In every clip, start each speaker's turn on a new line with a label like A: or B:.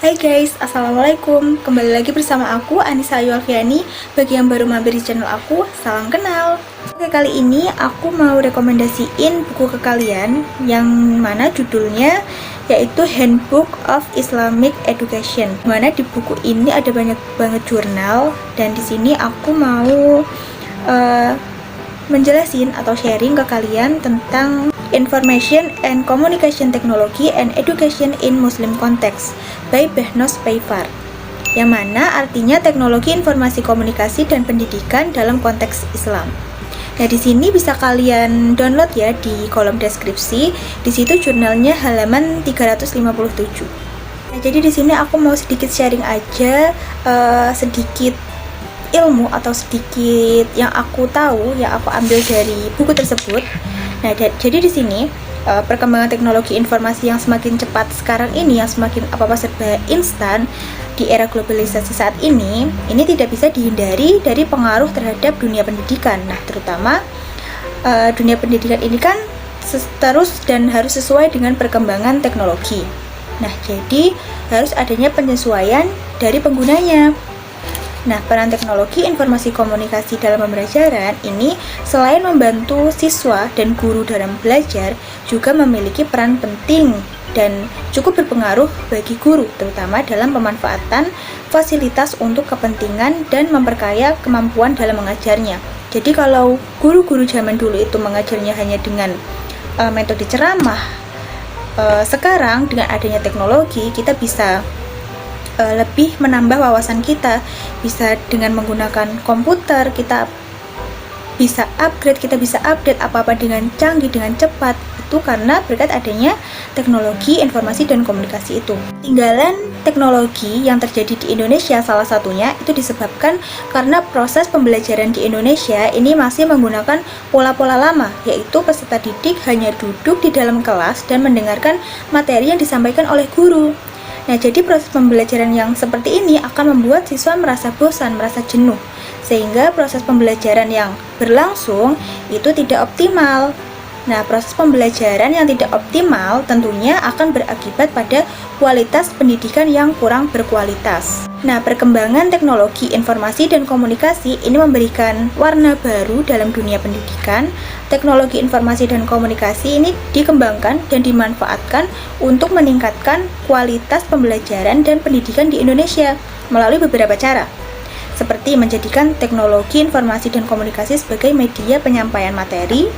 A: Hai guys, assalamualaikum. Kembali lagi bersama aku Anissa Ayu Alfiani. Bagi yang baru mampir di channel aku, salam kenal. Oke, kali ini aku mau rekomendasiin buku ke kalian yang mana judulnya yaitu Handbook of Islamic Education. Mana di buku ini ada banyak banget jurnal dan di sini aku mau menjelasin atau sharing ke kalian tentang Information and Communication Technology and Education in Muslim Context by Behnos Payvar, yang mana artinya teknologi informasi komunikasi dan pendidikan dalam konteks Islam. Nah, di sini bisa kalian download ya di kolom deskripsi. Di situ jurnalnya halaman 357. Nah, jadi di sini aku mau sedikit sharing aja sedikit ilmu atau sedikit yang aku tahu, yang aku ambil dari buku tersebut. Nah, jadi di sini perkembangan teknologi informasi yang semakin cepat sekarang ini, yang semakin apa-apa serba instan di era globalisasi saat ini tidak bisa dihindari dari pengaruh terhadap dunia pendidikan. Nah, terutama dunia pendidikan ini kan terus dan harus sesuai dengan perkembangan teknologi. Nah, jadi harus adanya penyesuaian dari penggunanya. Nah, peran teknologi informasi komunikasi dalam pembelajaran ini selain membantu siswa dan guru dalam belajar, juga memiliki peran penting dan cukup berpengaruh bagi guru, terutama dalam pemanfaatan fasilitas untuk kepentingan dan memperkaya kemampuan dalam mengajarnya. Jadi kalau guru-guru zaman dulu itu mengajarnya hanya dengan metode ceramah, sekarang dengan adanya teknologi kita bisa lebih menambah wawasan kita. Bisa dengan menggunakan komputer, kita bisa update apa-apa dengan canggih, dengan cepat. Itu karena berkat adanya teknologi informasi dan komunikasi itu. Tinggalan teknologi yang terjadi di Indonesia salah satunya itu disebabkan karena proses pembelajaran di Indonesia ini masih menggunakan pola-pola lama, yaitu peserta didik hanya duduk di dalam kelas dan mendengarkan materi yang disampaikan oleh guru. Nah, jadi proses pembelajaran yang seperti ini akan membuat siswa merasa bosan, merasa jenuh, sehingga proses pembelajaran yang berlangsung itu tidak optimal. Nah, proses pembelajaran yang tidak optimal tentunya akan berakibat pada kualitas pendidikan yang kurang berkualitas. Nah, perkembangan teknologi informasi dan komunikasi ini memberikan warna baru dalam dunia pendidikan. Teknologi informasi dan komunikasi ini dikembangkan dan dimanfaatkan untuk meningkatkan kualitas pembelajaran dan pendidikan di Indonesia melalui beberapa cara, seperti menjadikan teknologi informasi dan komunikasi sebagai media penyampaian materi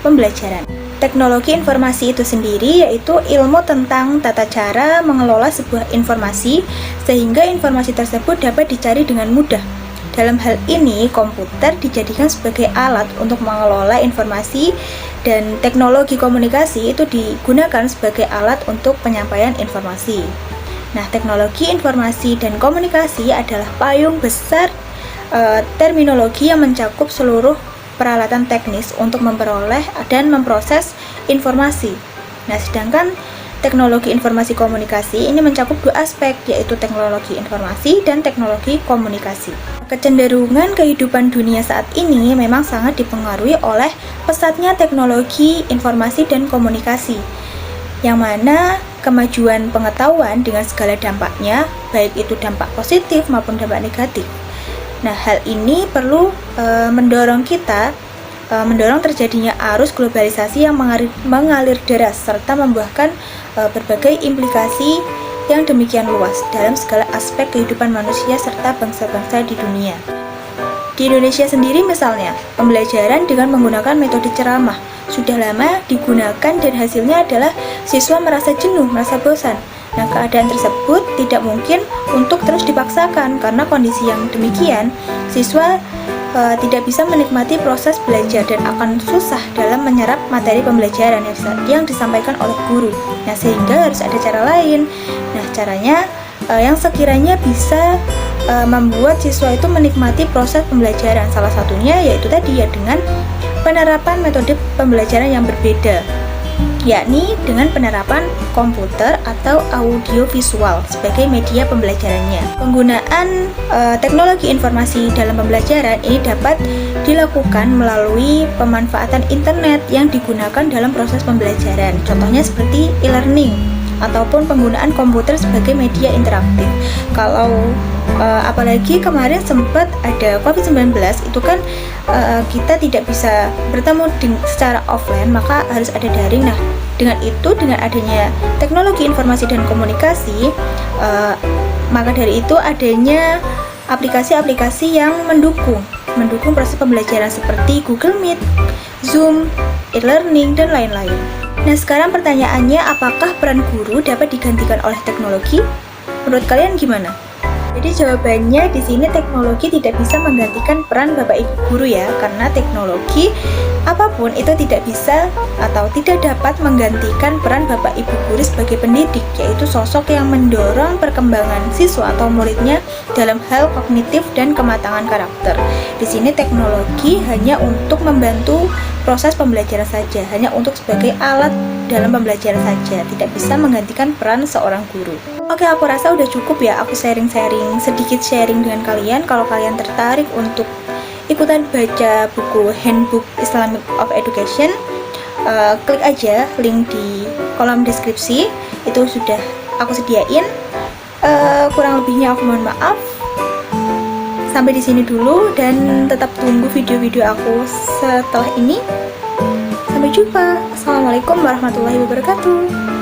A: pembelajaran. Teknologi informasi itu sendiri yaitu ilmu tentang tata cara mengelola sebuah informasi sehingga informasi tersebut dapat dicari dengan mudah. Dalam hal ini, komputer dijadikan sebagai alat untuk mengelola informasi dan teknologi komunikasi itu digunakan sebagai alat untuk penyampaian informasi. Nah, teknologi informasi dan komunikasi adalah payung besar terminologi yang mencakup seluruh peralatan teknis untuk memperoleh dan memproses informasi. Nah, sedangkan teknologi informasi komunikasi ini mencakup dua aspek, yaitu teknologi informasi dan teknologi komunikasi. Kecenderungan kehidupan dunia saat ini memang sangat dipengaruhi oleh pesatnya teknologi informasi dan komunikasi, yang mana kemajuan pengetahuan dengan segala dampaknya, baik itu dampak positif maupun dampak negatif. Nah, hal ini perlu mendorong terjadinya arus globalisasi yang mengalir deras serta membuahkan berbagai implikasi yang demikian luas dalam segala aspek kehidupan manusia serta bangsa-bangsa di dunia. Di Indonesia sendiri misalnya, pembelajaran dengan menggunakan metode ceramah sudah lama digunakan dan hasilnya adalah siswa merasa jenuh, merasa bosan. Nah, keadaan tersebut tidak mungkin untuk terus dipaksakan karena kondisi yang demikian, siswa tidak bisa menikmati proses belajar dan akan susah dalam menyerap materi pembelajaran yang disampaikan oleh guru. Nah, sehingga harus ada cara lain. Nah, caranya yang sekiranya bisa membuat siswa itu menikmati proses pembelajaran. Salah satunya yaitu tadi ya dengan penerapan metode pembelajaran yang berbeda, yakni dengan penerapan komputer atau audiovisual sebagai media pembelajarannya. Penggunaan teknologi informasi dalam pembelajaran ini dapat dilakukan melalui pemanfaatan internet yang digunakan dalam proses pembelajaran. Contohnya seperti e-learning. ataupun penggunaan komputer sebagai media interaktif. Kalau apalagi kemarin sempat ada COVID-19, itu kan kita tidak bisa bertemu secara offline, maka harus ada daring. Nah, dengan adanya teknologi informasi dan komunikasi, maka dari itu adanya aplikasi-aplikasi yang mendukung proses pembelajaran seperti Google Meet, Zoom, e-learning, dan lain-lain. Nah, sekarang pertanyaannya, apakah peran guru dapat digantikan oleh teknologi? Menurut kalian gimana? Jadi jawabannya di sini teknologi tidak bisa menggantikan peran Bapak Ibu guru ya, karena teknologi apapun itu tidak bisa atau tidak dapat menggantikan peran Bapak Ibu guru sebagai pendidik, yaitu sosok yang mendorong perkembangan siswa atau muridnya dalam hal kognitif dan kematangan karakter. Di sini teknologi hanya untuk membantu proses pembelajaran saja, hanya untuk sebagai alat dalam pembelajaran saja, tidak bisa menggantikan peran seorang guru. Oke, aku rasa udah cukup ya aku sedikit sharing dengan kalian. Kalau kalian tertarik untuk ikutan baca buku Handbook Islamic of Education, klik aja link di kolom deskripsi, itu sudah aku sediain. Kurang lebihnya aku mohon maaf. Sampai di sini dulu, dan tetap tunggu video-video aku setelah ini. Sampai jumpa. Assalamualaikum warahmatullahi wabarakatuh.